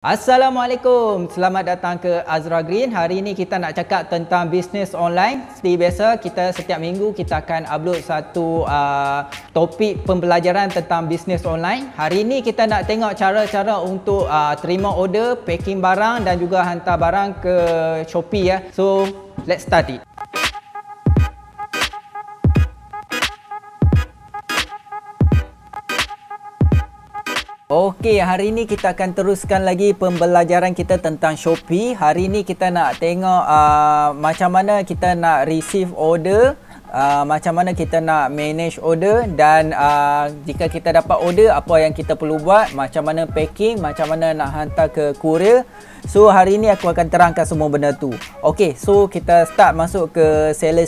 Assalamualaikum, selamat datang ke Azra Green. Hari ini kita nak cakap tentang bisnes online. Seperti biasa, kita setiap minggu kita akan upload satu topik pembelajaran tentang bisnes online. Hari ini kita nak tengok cara-cara untuk terima order, packing barang dan juga hantar barang ke Shopee ya. So, let's start it. Okey, hari ini kita akan teruskan lagi pembelajaran kita tentang Shopee. Hari ini kita nak tengok macam mana kita nak receive order, macam mana kita nak manage order dan jika kita dapat order, apa yang kita perlu buat, macam mana packing, macam mana nak hantar ke courier. So, hari ini aku akan terangkan semua benda tu. Okey, so kita start masuk ke Seller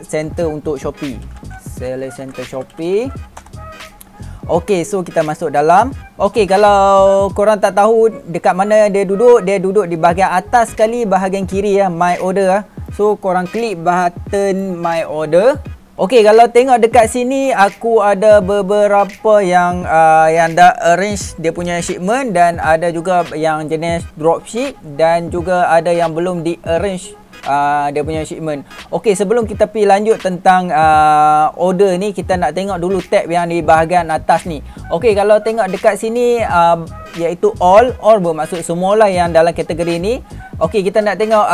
Center untuk Shopee. Seller Center Shopee. Okey, so kita masuk dalam. Okey, kalau korang tak tahu dekat mana dia duduk di bahagian atas sekali, bahagian kiri ya, My Order. So, korang klik button My Order. Okey, kalau tengok dekat sini, aku ada beberapa yang dah arrange dia punya shipment dan ada juga yang jenis dropship dan juga ada yang belum di arrange dia punya shipment. Okey, sebelum kita pergi lanjut tentang order ni, kita nak tengok dulu tab yang di bahagian atas ni. Okey, kalau tengok dekat sini iaitu all bermaksud semualah yang dalam kategori ni. Okey, kita nak tengok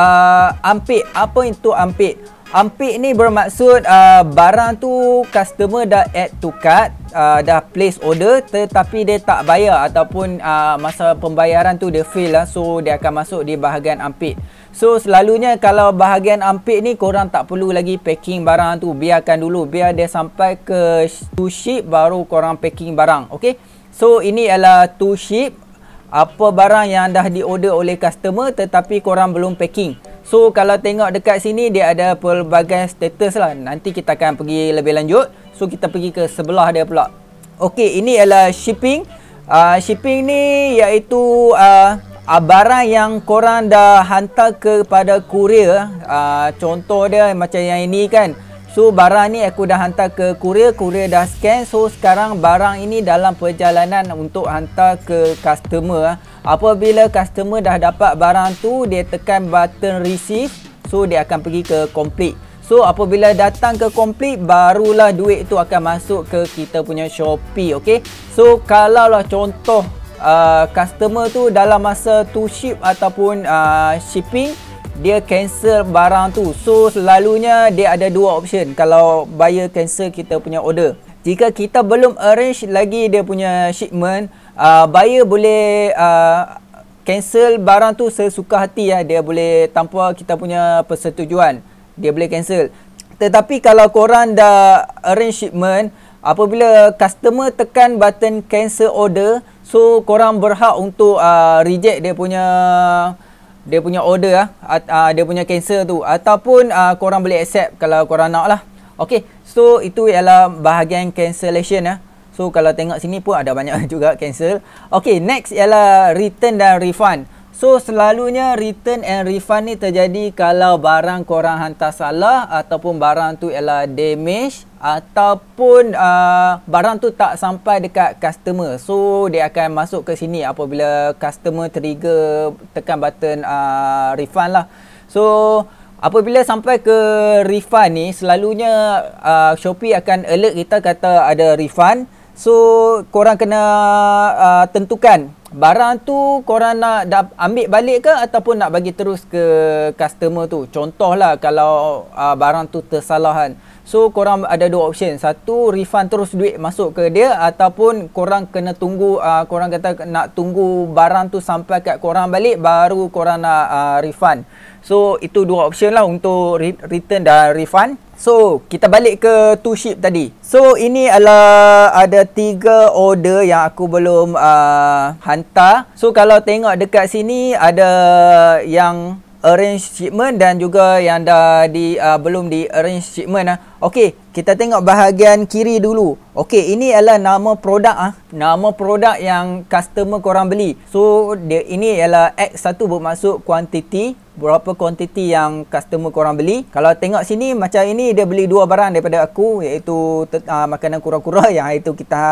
unpaid. Apa itu unpaid? Unpaid ni bermaksud barang tu customer dah add to cart, dah place order tetapi dia tak bayar ataupun masa pembayaran tu dia fail lah. So, dia akan masuk di bahagian unpaid. So, selalunya kalau bahagian unpaid ni korang tak perlu lagi packing barang tu. Biarkan dulu, biar dia sampai ke to ship baru korang packing barang. Okey. So, ini adalah to ship. Apa barang yang dah di order oleh customer tetapi korang belum packing. So, kalau tengok dekat sini dia ada pelbagai status lah. Nanti kita akan pergi lebih lanjut. So, kita pergi ke sebelah dia pula. Okey, ini adalah shipping. Shipping ni iaitu barang yang korang dah hantar kepada courier. Contoh dia macam yang ini kan. So, barang ni aku dah hantar ke courier dah scan. So, sekarang barang ini dalam perjalanan untuk hantar ke customer. Apabila customer dah dapat barang tu, dia tekan button receive. So, dia akan pergi ke complete. So, apabila datang ke complete, barulah duit tu akan masuk ke kita punya Shopee. Okay. So, kalau lah contoh customer tu dalam masa to ship ataupun shipping, dia cancel barang tu. So, selalunya dia ada dua option kalau buyer cancel kita punya order. Jika kita belum arrange lagi dia punya shipment, buyer boleh cancel barang tu sesuka hati ya. Dia boleh tanpa kita punya persetujuan, dia boleh cancel. Tetapi kalau korang dah arrange shipment, apabila customer tekan button cancel order, so korang berhak untuk reject dia punya order dia punya cancel tu, ataupun korang boleh accept kalau korang nak lah. Okey, so itu ialah bahagian cancellation ya. So, kalau tengok sini pun ada banyak juga cancel. Okey, next ialah return dan refund. So, selalunya return and refund ni terjadi kalau barang korang hantar salah ataupun barang tu ialah damage ataupun barang tu tak sampai dekat customer. So, dia akan masuk ke sini apabila customer trigger tekan button refund lah. So, apabila sampai ke refund ni, selalunya Shopee akan alert kita kata ada refund. So, korang kena tentukan barang tu korang nak ambil balik ke ataupun nak bagi terus ke customer tu. Contohlah kalau barang tu tersalahan. So, korang ada dua option. Satu, refund terus duit masuk ke dia, ataupun korang kena tunggu, korang kata nak tunggu barang tu sampai kat korang balik baru korang nak refund. So, itu dua option lah untuk return dan refund. So, kita balik ke to ship tadi. So, ini adalah ada 3 order yang aku belum hantar. So, kalau tengok dekat sini ada yang arrange shipment dan juga yang dah belum di arrange shipment. Okey, kita tengok bahagian kiri dulu. Okey, ini adalah nama produk nama produk yang customer korang beli. So, ini ialah X1 bermaksud quantity. berapa kuantiti yang customer korang beli. Kalau tengok sini macam ini, dia beli 2 barang daripada aku, iaitu makanan kura-kura yang itu kita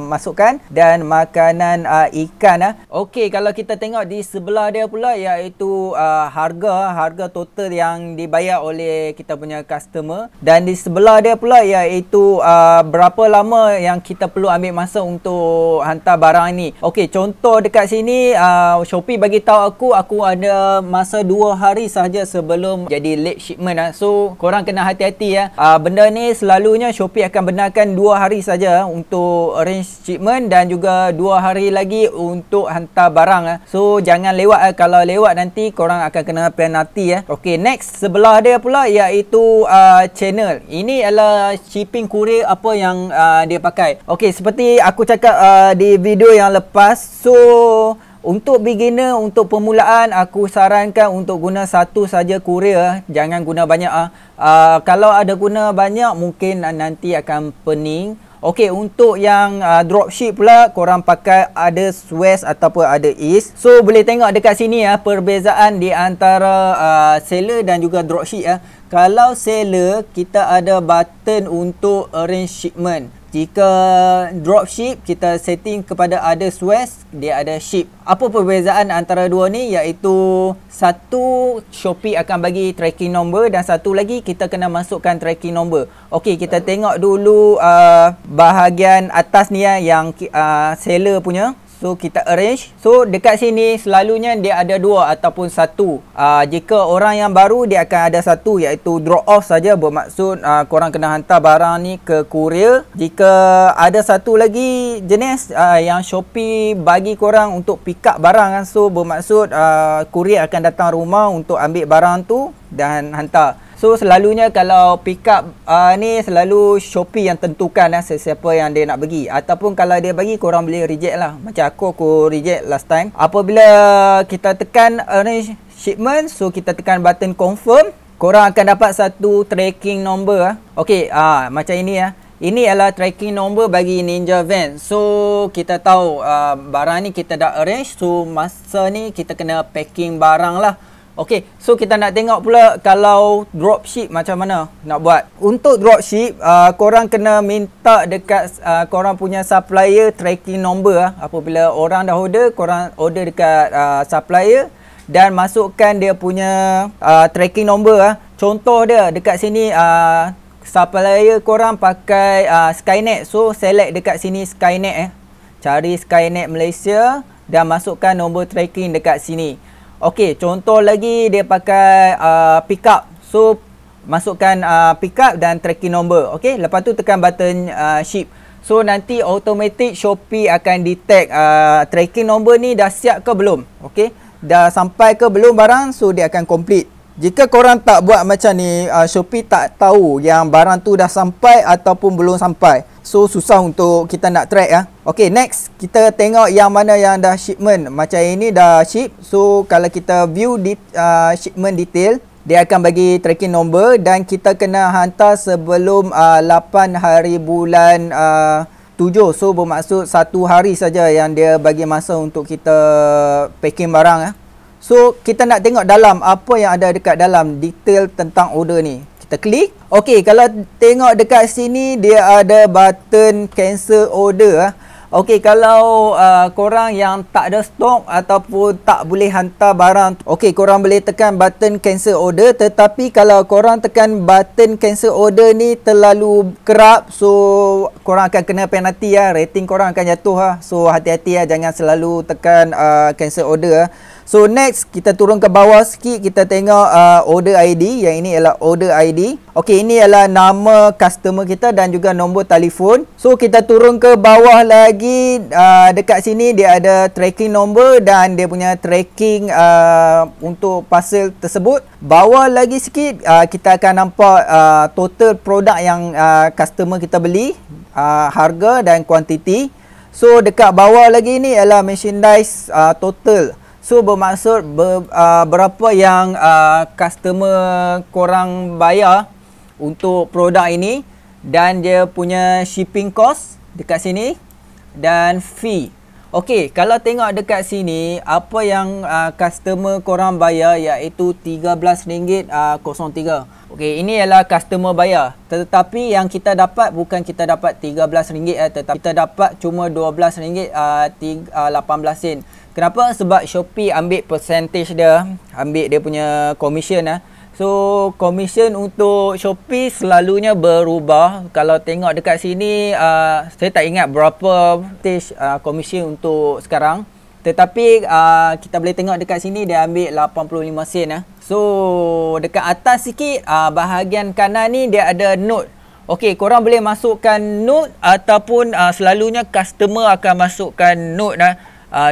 masukkan, dan makanan ikan. Okey, kalau kita tengok di sebelah dia pula, iaitu harga total yang dibayar oleh kita punya customer, dan di sebelah dia pula iaitu berapa lama yang kita perlu ambil masa untuk hantar barang ni. Okey, contoh dekat sini Shopee bagi tahu aku ada masa 2 hari sahaja sebelum jadi late shipment. So korang kena hati-hati ya. Benda ni selalunya Shopee akan benarkan 2 hari saja untuk arrange shipment, dan juga 2 hari lagi untuk hantar barang. So jangan lewat. Kalau lewat nanti korang akan kena penalty ya. Okey, next sebelah dia pula iaitu channel. Ini adalah shipping courier apa yang dia pakai. Okey, seperti aku cakap di video yang lepas, so untuk beginner, untuk permulaan, aku sarankan untuk guna satu saja courier, jangan guna banyak. Kalau ada guna banyak, mungkin nanti akan pening. Okey, untuk yang dropship pula, korang pakai ada West ataupun ada East. So boleh tengok dekat sini perbezaan di antara seller dan juga dropship. Kalau seller, kita ada button untuk arrange shipment. Jika dropship, kita setting kepada ada West, dia ada ship. Apa perbezaan antara dua ni? Iaitu satu, Shopee akan bagi tracking number, dan satu lagi kita kena masukkan tracking number. Okey, kita tengok dulu bahagian atas ni yang seller punya. So kita arrange. So dekat sini selalunya dia ada 2 ataupun 1. Jika orang yang baru, dia akan ada 1, iaitu drop off saja, bermaksud korang kena hantar barang ni ke courier. Jika ada satu lagi jenis yang Shopee bagi korang untuk pick up barang, so bermaksud courier akan datang rumah untuk ambil barang tu dan hantar. So selalunya kalau pick up ni selalu Shopee yang tentukan sesiapa yang dia nak bagi. Ataupun kalau dia bagi, korang boleh reject lah. Macam aku reject last time. Apabila kita tekan arrange shipment, so kita tekan button confirm, korang akan dapat satu tracking number. Okey, macam ini Ini adalah tracking number bagi Ninja Van. So kita tahu barang ni kita dah arrange. So masa ni kita kena packing barang lah. Okey, so kita nak tengok pula kalau dropship macam mana nak buat. Untuk dropship, korang kena minta dekat korang punya supplier tracking number. Apabila orang dah order, korang order dekat supplier dan masukkan dia punya tracking number. Contoh dia dekat sini, supplier korang pakai Skynet. So select dekat sini Skynet. Cari Skynet Malaysia dan masukkan nombor tracking dekat sini. Okey, contoh lagi dia pakai pickup. So masukkan pickup dan tracking number. Okey, lepas tu tekan button ship. So nanti automatic Shopee akan detect tracking number ni dah siap ke belum. Okey, dah sampai ke belum barang, so dia akan complete. Jika korang tak buat macam ni, Shopee tak tahu yang barang tu dah sampai ataupun belum sampai. So susah untuk kita nak track. Okey, next kita tengok yang mana yang dah shipment. Macam ini dah ship. So kalau kita view shipment detail, dia akan bagi tracking number dan kita kena hantar sebelum 8 hari bulan 7. So bermaksud 1 hari saja yang dia bagi masa untuk kita packing barang. So kita nak tengok dalam apa yang ada dekat dalam detail tentang order ni. Kita klik. Okey, kalau tengok dekat sini dia ada button cancel order. Okey, kalau korang yang tak ada stok ataupun tak boleh hantar barang, okey, korang boleh tekan button cancel order. Tetapi kalau korang tekan button cancel order ni terlalu kerap, so korang akan kena penalty. Rating korang akan jatuh. So hati-hati jangan selalu tekan cancel order. So next, kita turun ke bawah sikit, kita tengok order ID. Yang ini adalah order ID. Okey, ini adalah nama customer kita dan juga nombor telefon. So kita turun ke bawah lagi, dekat sini dia ada tracking number dan dia punya tracking untuk parcel tersebut. Bawah lagi sikit, kita akan nampak total produk yang customer kita beli, harga dan kuantiti. So dekat bawah lagi ni adalah merchandise total. So bermaksud berapa yang customer korang bayar untuk produk ini, dan dia punya shipping cost dekat sini dan fee. Okey, kalau tengok dekat sini, apa yang customer korang bayar iaitu RM13.03. Okey, ini ialah customer bayar. Tetapi yang kita dapat bukan kita dapat RM13 tetapi kita dapat cuma RM12.18. Kenapa? Sebab Shopee ambil percentage dia, ambil dia punya commission . So, commission untuk Shopee selalunya berubah. Kalau tengok dekat sini, saya tak ingat berapa percentage commission untuk sekarang. Tetapi kita boleh tengok dekat sini dia ambil 85 sen . So, dekat atas sikit, bahagian kanan ni dia ada note. Okey, korang boleh masukkan note ataupun selalunya customer akan masukkan note .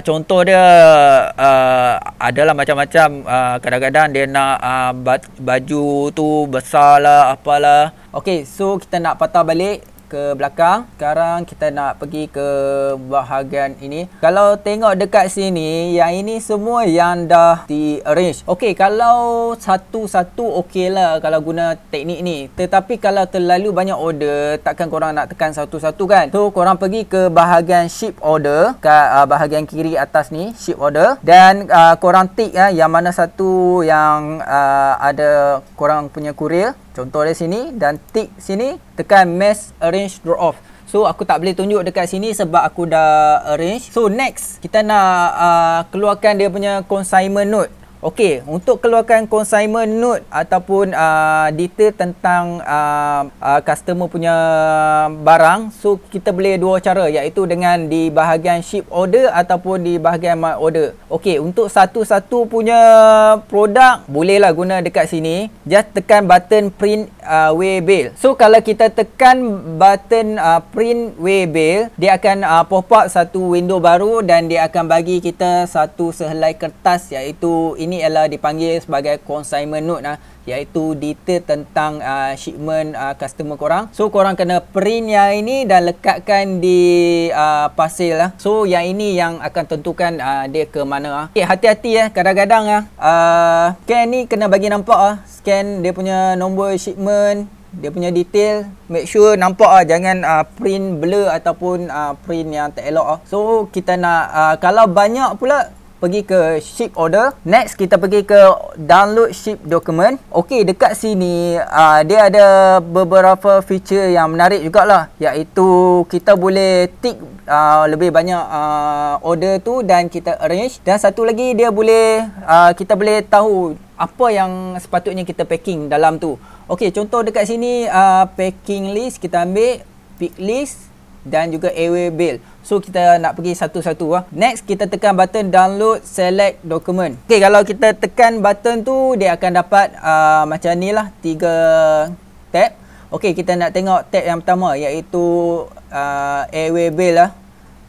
Contoh dia adalah macam-macam. Kadang-kadang dia nak baju tu besar lah, apalah. Okey, so kita nak patah balik ke belakang. Sekarang kita nak pergi ke bahagian ini. Kalau tengok dekat sini, yang ini semua yang dah di-arrange. Okey, kalau satu-satu okey lah kalau guna teknik ni. Tetapi kalau terlalu banyak order, takkan korang nak tekan satu-satu kan? So, korang pergi ke bahagian ship order, kat bahagian kiri atas ni, ship order. Dan korang tick yang mana satu yang ada korang punya courier. Contoh dia sini, dan tick sini, tekan mass arrange drop off. So, aku tak boleh tunjuk dekat sini sebab aku dah arrange. So, next, kita nak keluarkan dia punya consignment note. Okey, untuk keluarkan consignment note ataupun detail tentang customer punya barang, so kita boleh dua cara, iaitu dengan di bahagian ship order ataupun di bahagian my order. Okey, untuk satu-satu punya produk bolehlah guna dekat sini. Just tekan button print waybill. So kalau kita tekan button print waybill, dia akan pop up satu window baru dan dia akan bagi kita satu sehelai kertas, iaitu ini ialah dipanggil sebagai consignment note iaitu detail tentang shipment customer korang. So korang kena print yang ini dan lekatkan di parcel . So yang ini yang akan tentukan dia ke mana . Okay, hati-hati kadang-kadang scan ni kena bagi nampak scan dia punya nombor shipment, dia punya detail, make sure nampak jangan print blur ataupun print yang tak elok . So kita nak kalau banyak pula, pergi ke ship order. Next, kita pergi ke download ship document. Okey, dekat sini dia ada beberapa feature yang menarik jugalah, iaitu kita boleh tick lebih banyak order tu dan kita arrange. Dan satu lagi, dia boleh kita boleh tahu apa yang sepatutnya kita packing dalam tu. Okey, contoh dekat sini packing list kita ambil, pick list dan juga airway bill. So kita nak pergi satu-satu . Next, kita tekan button download select document. Okay, kalau kita tekan button tu, dia akan dapat macam ni lah, 3 tab. Okay, kita nak tengok tab yang pertama, iaitu airway bill .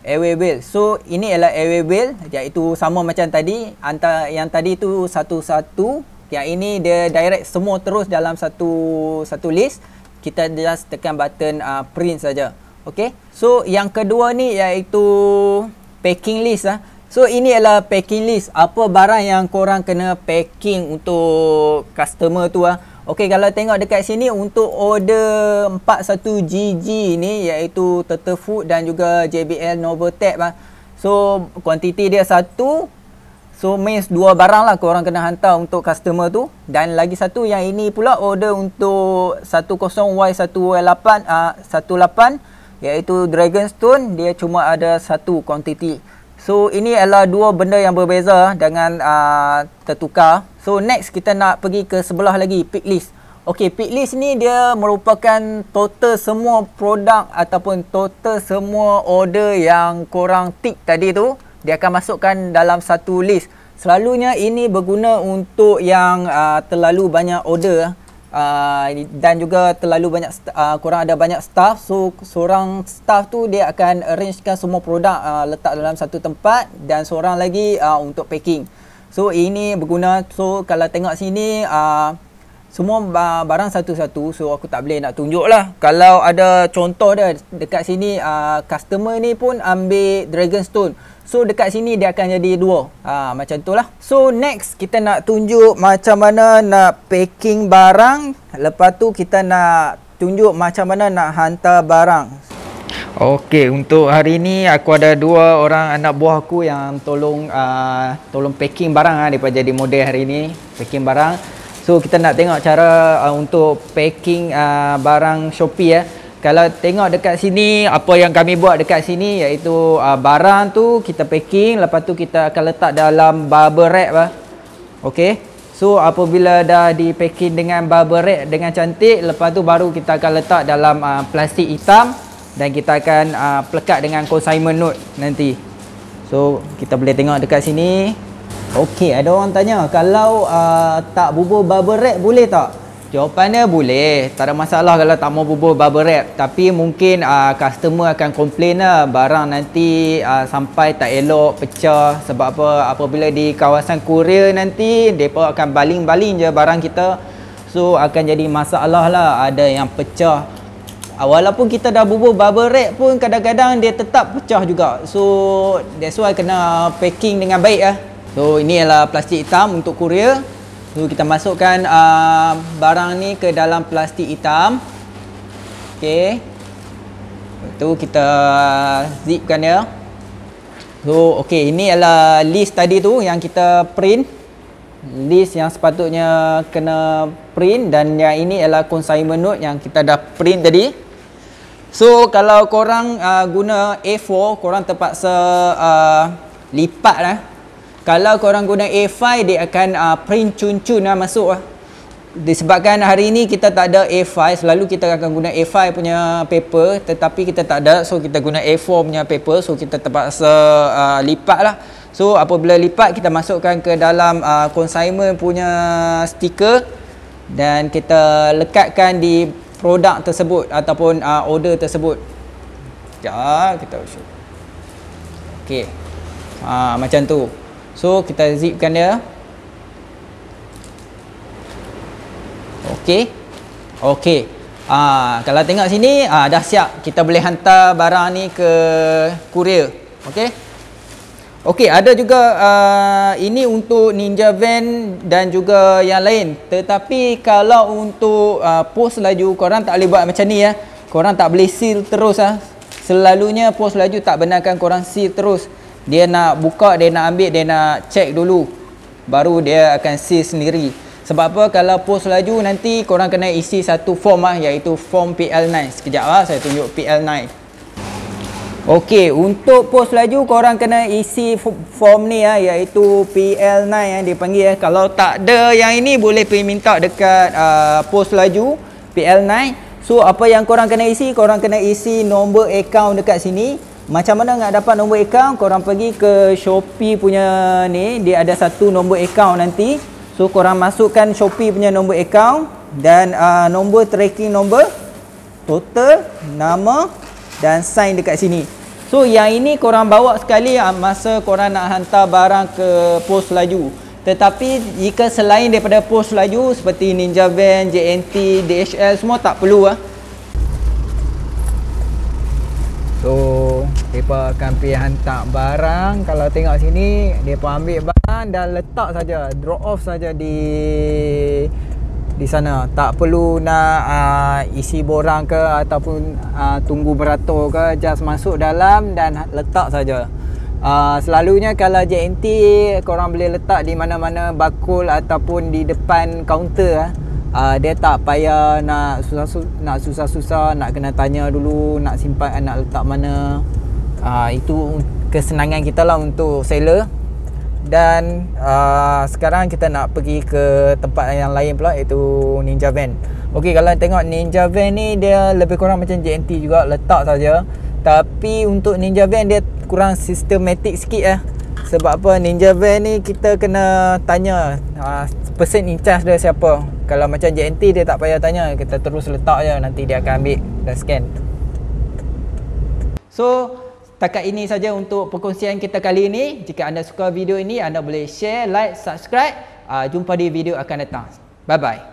Airway bill. So ini adalah airway bill, iaitu sama macam tadi. Antara yang tadi tu satu-satu, yang ini dia direct semua terus dalam satu list. Kita just tekan button print saja. Okey. So yang kedua ni iaitu packing list . So ini adalah packing list. Apa barang yang korang kena packing untuk customer tu . Okey, kalau tengok dekat sini untuk order 41GG ni, iaitu Turtle Food dan juga JBL Novotab . So kuantiti dia 1. So means 2 barang lah korang kena hantar untuk customer tu. Dan lagi satu yang ini pula order untuk 10Y18 iaitu Dragonstone, dia cuma ada 1 kuantiti. So ini adalah 2 benda yang berbeza dengan tertukar. So next, kita nak pergi ke sebelah lagi, pick list. Okey, pick list ni dia merupakan total semua produk ataupun total semua order yang korang tick tadi tu. Dia akan masukkan dalam satu list. Selalunya ini berguna untuk yang terlalu banyak order dan juga terlalu banyak korang ada banyak staff. So seorang staff tu dia akan arrangekan semua produk letak dalam satu tempat, dan seorang lagi untuk packing. So ini berguna. So kalau tengok sini semua barang satu-satu. So aku tak boleh nak tunjuk lah. Kalau ada contoh dia dekat sini, customer ni pun ambil Dragonstone. So dekat sini dia akan jadi 2. Macam tu lah. So next, kita nak tunjuk macam mana nak packing barang. Lepas tu kita nak tunjuk macam mana nak hantar barang. Okey, untuk hari ni aku ada 2 orang anak buah aku yang tolong packing barang daripada jadi model hari ni, packing barang. So kita nak tengok cara untuk packing barang Shopee Kalau tengok dekat sini, apa yang kami buat dekat sini iaitu barang tu kita packing, lepas tu kita akan letak dalam bubble wrap Okey. So apabila dah di packing dengan bubble wrap dengan cantik, lepas tu baru kita akan letak dalam plastik hitam. Dan kita akan pelekat dengan consignment note nanti. So kita boleh tengok dekat sini. Okey, ada orang tanya kalau tak bubur bubble wrap boleh tak? Jawapannya boleh, tak ada masalah kalau tak mau bubur bubble wrap. Tapi mungkin customer akan complain barang nanti sampai tak elok, pecah. Sebab apa? Apabila di kawasan Korea nanti mereka akan baling-baling je barang kita. So akan jadi masalah lah, ada yang pecah. Walaupun kita dah bubur bubble wrap pun kadang-kadang dia tetap pecah juga. So that's why kena packing dengan baik So ini adalah plastik hitam untuk Korea. So kita masukkan barang ni ke dalam plastik hitam. Okey. Itu kita zipkan dia. So okey, ini adalah list tadi tu yang kita print. List yang sepatutnya kena print, dan yang ini adalah consignment note yang kita dah print tadi. So kalau korang guna A4, korang terpaksa lipat Kalau korang guna A5, dia akan print cun-cun masuk Disebabkan hari ni kita tak ada A5, selalu kita akan guna A5 punya paper, tetapi kita tak ada, so kita guna A4 punya paper. So kita terpaksa lipat lah. So apabila lipat, kita masukkan ke dalam consignment punya stiker, dan kita lekatkan di produk tersebut ataupun order tersebut. Sekejap, kita show. Okey. Macam tu. So kita zipkan dia. Okey. Okey. Kalau tengok sini dah siap. Kita boleh hantar barang ni ke courier. Okey. Okey, ada juga ini untuk Ninja Van dan juga yang lain. Tetapi kalau untuk pos laju, korang tak boleh buat macam ni Korang tak boleh seal terus Selalunya pos laju tak benarkan korang seal terus. Dia nak buka, dia nak ambil, dia nak check dulu, baru dia akan seal sendiri. Sebab apa? Kalau pos laju nanti korang kena isi satu form iaitu form PL9. Sekejap saya tunjuk PL9. Okey, untuk pos laju korang kena isi form ni iaitu PL9 yang dipanggil Kalau tak ada yang ini, boleh pergi minta dekat pos laju PL9. So apa yang korang kena isi? Korang kena isi nombor akaun dekat sini. Macam mana nak dapat nombor akaun? Korang pergi ke Shopee punya ni, dia ada satu nombor akaun nanti. So korang masukkan Shopee punya nombor akaun dan nombor tracking number, total, nama dan sign dekat sini. So yang ini korang bawa sekali masa korang nak hantar barang ke pos laju. Tetapi jika selain daripada pos laju seperti Ninja Van, JNT, DHL, semua tak perlu So mereka akan pergi hantar barang. Kalau tengok sini, mereka ambil barang dan letak saja, drop off saja di sana. Tak perlu nak isi borang ke ataupun tunggu beratur ke, just masuk dalam dan letak saja. Selalunya kalau JNT korang boleh letak di mana-mana bakul ataupun di depan kaunter dia tak payah nak susah-susah nak kena tanya dulu nak simpan nak letak mana. Itu kesenangan kita lah untuk seller. Dan sekarang kita nak pergi ke tempat yang lain pula, iaitu Ninja Van. Okey, kalau tengok Ninja Van ni dia lebih kurang macam JNT juga, letak saja. Tapi untuk Ninja Van dia kurang sistematik sikit Sebab apa? Ninja Van ni kita kena tanya person in charge dia siapa. Kalau macam JNT dia tak payah tanya, kita terus letak je, nanti dia akan ambil dan scan. So setakat ini saja untuk perkongsian kita kali ini. Jika anda suka video ini, anda boleh share, like, subscribe. Jumpa di video akan datang. Bye bye.